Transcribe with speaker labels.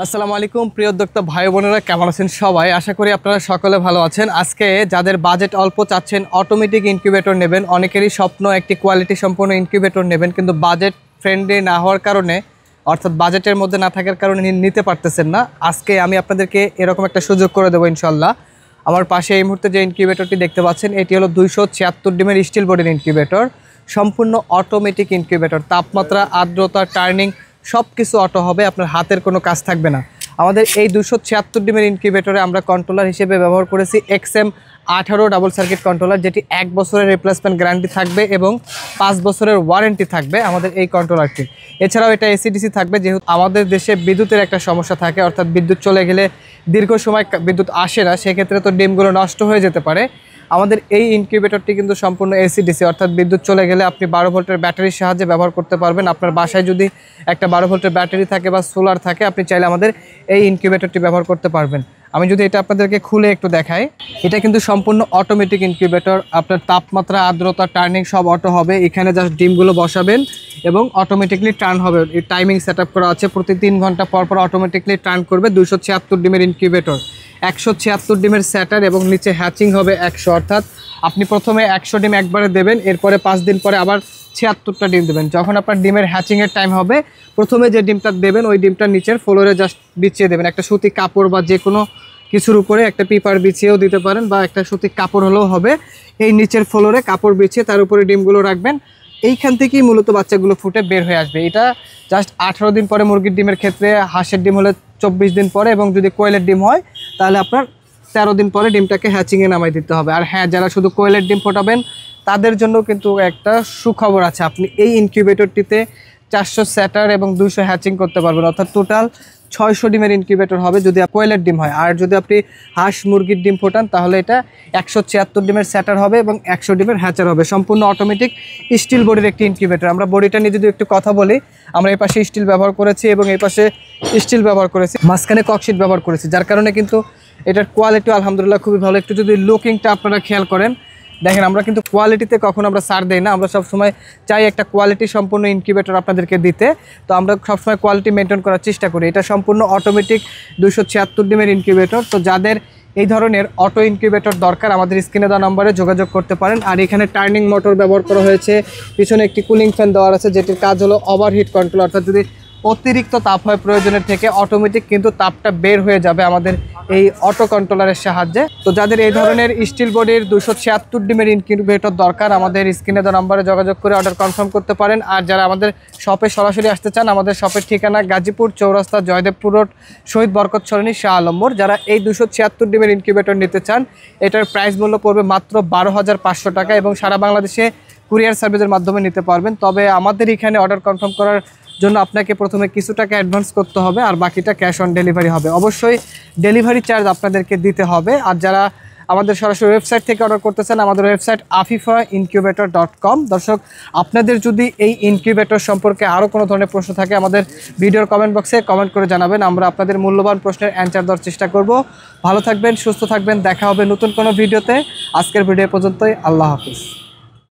Speaker 1: আসসালামু আলাইকুম প্রিয় উদ্যোক্তা ভাই বোনেরা, কেমন আছেন সবাই? আশা করি আপনারা সকলে ভালো আছেন। আজকে যাদের বাজেট অল্প চাচ্ছেন অটোমেটিক ইনকিউবেটর নেবেন, অনেকেরই স্বপ্ন একটি কোয়ালিটি সম্পন্ন ইনকিউবেটর নেবেন, কিন্তু বাজেট ফ্রেন্ডলি না হওয়ার কারণে অর্থাৎ বাজেটের মধ্যে না থাকার কারণে নিতে পারতেছেন না। আজকে আমি আপনাদেরকে এরকম একটা সুযোগ করে দেবো ইনশাল্লাহ। আমার পাশে এই মুহূর্তে যে ইনকিউবেটরটি দেখতে পাচ্ছেন এটি হলো 276 ডিমের স্টিল বডির ইনকিউবেটর, সম্পূর্ণ অটোমেটিক ইনকিউবেটর। তাপমাত্রা, আর্দ্রতা, টার্নিং সব কিছু অটো হবে, আপনার হাতের কোনো কাজ থাকবে না। আমাদের এই 276 ডিমের ইনকিউবেটরে আমরা কন্ট্রোলার হিসেবে ব্যবহার করেছি XM18 ডাবল সার্কিট কন্ট্রোলার, যেটি 1 বছরের রিপ্লেসমেন্ট গ্যারান্টি থাকবে এবং 5 বছরের ওয়ারেন্টি থাকবে আমাদের এই কন্ট্রোলারটি। এছাড়াও এটা এসিডিসি থাকবে, যেহেতু আমাদের দেশে বিদ্যুতের একটা সমস্যা থাকে, অর্থাৎ বিদ্যুৎ চলে গেলে দীর্ঘ সময় বিদ্যুৎ আসে না, সেক্ষেত্রে তো ডিমগুলো নষ্ট হয়ে যেতে পারে। আমাদের এই ইনকিউবেটরটি কিন্তু সম্পূর্ণ এসিডিসি, অর্থাৎ বিদ্যুৎ চলে গেলে আপনি 12 ভোল্টের ব্যাটারির সাহায্যে ব্যবহার করতে পারবেন। আপনার বাসায় যদি একটা 12 ভোল্টের ব্যাটারি থাকে বা সোলার থাকে, আপনি চাইলে আমাদের এই ইনকিউবেটরটি ব্যবহার করতে পারবেন। আমি যদি এটা আপনাদেরকে খুলে একটু দেখাই, এটা কিন্তু সম্পূর্ণ অটোমেটিক ইনকিউবেটর। আপনার তাপমাত্রা, আর্দ্রতা, টার্নিং সব অটো হবে। এখানে জাস্ট ডিমগুলো বসাবেন এবং অটোমেটিকলি টার্ন হবে। এই টাইমিং সেট আপ করা আছে, প্রতি 3 ঘন্টা পর পর অটোমেটিকলি টার্ন করবে। 276 ডিমের ইনকিউবেটর, 176 ডিমের স্যাটার এবং নিচে হ্যাচিং হবে 100, অর্থাৎ আপনি প্রথমে 100 ডিম একবারে দেবেন, এরপরে 5 দিন পরে আবার 76টা ডিম দেবেন। যখন আপনার ডিমের হ্যাচিংয়ের টাইম হবে, প্রথমে যে ডিমটা দেবেন ওই ডিমটা নিচের ফ্লোরে জাস্ট বিছিয়ে দেবেন। একটা সুতি কাপড় বা যে কোনো কিছুর উপরে একটা পেপার বিছিয়েও দিতে পারেন, বা একটা সুতি কাপড় হলেও হবে। এই নিচের ফ্লোরে কাপড় বিছিয়ে তার উপরে ডিমগুলো রাখবেন। এইখান থেকেই মূলত বাচ্চাগুলো ফুটে বের হয়ে আসবে। এটা জাস্ট 18 দিন পরে মুরগির ডিমের ক্ষেত্রে, হাঁসের ডিম হলে 24 দিন পরে, এবং যদি কোয়েলের ডিম হয় তাহলে আপনার 13 দিন পরে ডিমটাকে হ্যাচিংয়ে নামাই দিতে হবে। আর হ্যাঁ, যারা শুধু কোয়েলের ডিম ফোটাবেন তাদের জন্য কিন্তু একটা সুখবর আছে। আপনি এই ইনকিউবেটরটিতে 400 স্যাটার এবং 200 হ্যাচিং করতে পারবেন, অর্থাৎ টোটাল 600 ডিমের ইনকিউবেটর হবে যদি কোয়েলের ডিম হয়। আর যদি আপনি হাঁস মুরগির ডিম ফোটান তাহলে এটা 176 ডিমের স্যাটার হবে এবং 100 ডিমের হ্যাচার হবে। সম্পূর্ণ অটোমেটিক স্টিল বডির একটি ইনকিউবেটর। আমরা বডিটা নিয়ে যদি একটু কথা বলি, আমরা এই পাশে স্টিল ব্যবহার করেছি এবং এই পাশে স্টিল ব্যবহার করেছি, মাঝখানে ককশিট ব্যবহার করেছি, যার কারণে কিন্তু এটার কোয়ালিটি আলহামদুলিল্লাহ খুবই ভালো। একটু যদি লুকিংটা আপনারা খেয়াল করেন, দেখেন আমরা কিন্তু কোয়ালিটিতে কখনো আমরা ছাড় দেই না। আমরা সবসময় চাই একটা কোয়ালিটি সম্পূর্ণ ইনকিউবেটর আপনাদেরকে দিতে, তো আমরা সবসময় কোয়ালিটি মেনটেন করার চেষ্টা করি। এটা সম্পূর্ণ অটোমেটিক 276 ডিমের ইনকিউবেটর। তো যাদের এই ধরনের অটো ইনকিউবেটর দরকার, আমাদের স্ক্রিনে দেওয়া নম্বরে যোগাযোগ করতে পারেন। আর এখানে টার্নিং মোটর ব্যবহার করা হয়েছে, পিছনে একটি কুলিং ফ্যান দেওয়া আছে, যেটির কাজ হলো ওভারহিট কন্ট্রোল, অর্থাৎ যদি অতিরিক্ত তাপ হয় প্রয়োজনের থেকে, অটোমেটিক কিন্তু তাপটা বের হয়ে যাবে আমাদের এই অটো কন্ট্রোলারের সাহায্যে। তো যাদের এই ধরনের স্টিল বডির 276 ডিমের ইনকিউবেটর দরকার, আমাদের স্ক্রিনে দেওয়া নম্বরে যোগাযোগ করে অর্ডার কনফার্ম করতে পারেন। আর যারা আমাদের শপে সরাসরি আসতে চান, আমাদের শপের ঠিকানা গাজীপুর চৌরাস্তা, জয়দেবপুর রোড, শহীদ বরকত সরণি, শাহ আলম মোড়। যারা এই 276 ডিমের ইনকিউবেটর নিতে চান, এটার প্রাইস মূল্য পড়বে মাত্র 12,500 টাকা এবং সারা বাংলাদেশে কুরিয়ার সার্ভিসের মাধ্যমে নিতে পারবেন। তবে আমাদের এখানে অর্ডার কনফার্ম করার জন্য আপনাকে প্রথমে কিছু টাকা অ্যাডভান্স করতে হবে, আর বাকিটা ক্যাশ অন ডেলিভারি হবে। অবশ্যই ডেলিভারি চার্জ আপনাদেরকে দিতে হবে। আর যারা আমাদের সরাসরি ওয়েবসাইট থেকে অর্ডার করতেছেন, আমাদের ওয়েবসাইট afifaincubator.com। দর্শক, আপনাদের যদি এই ইনকিউবেটর সম্পর্কে আরও কোনো ধরনের প্রশ্ন থাকে, আমাদের ভিডিওর কমেন্ট বক্সে কমেন্ট করে জানাবেন। আমরা আপনাদের মূল্যবান প্রশ্নের অ্যান্সার দেওয়ার চেষ্টা করব। ভালো থাকবেন, সুস্থ থাকবেন, দেখা হবে নতুন কোনো ভিডিওতে। আজকের ভিডিও পর্যন্তই, আল্লাহ হাফিজ।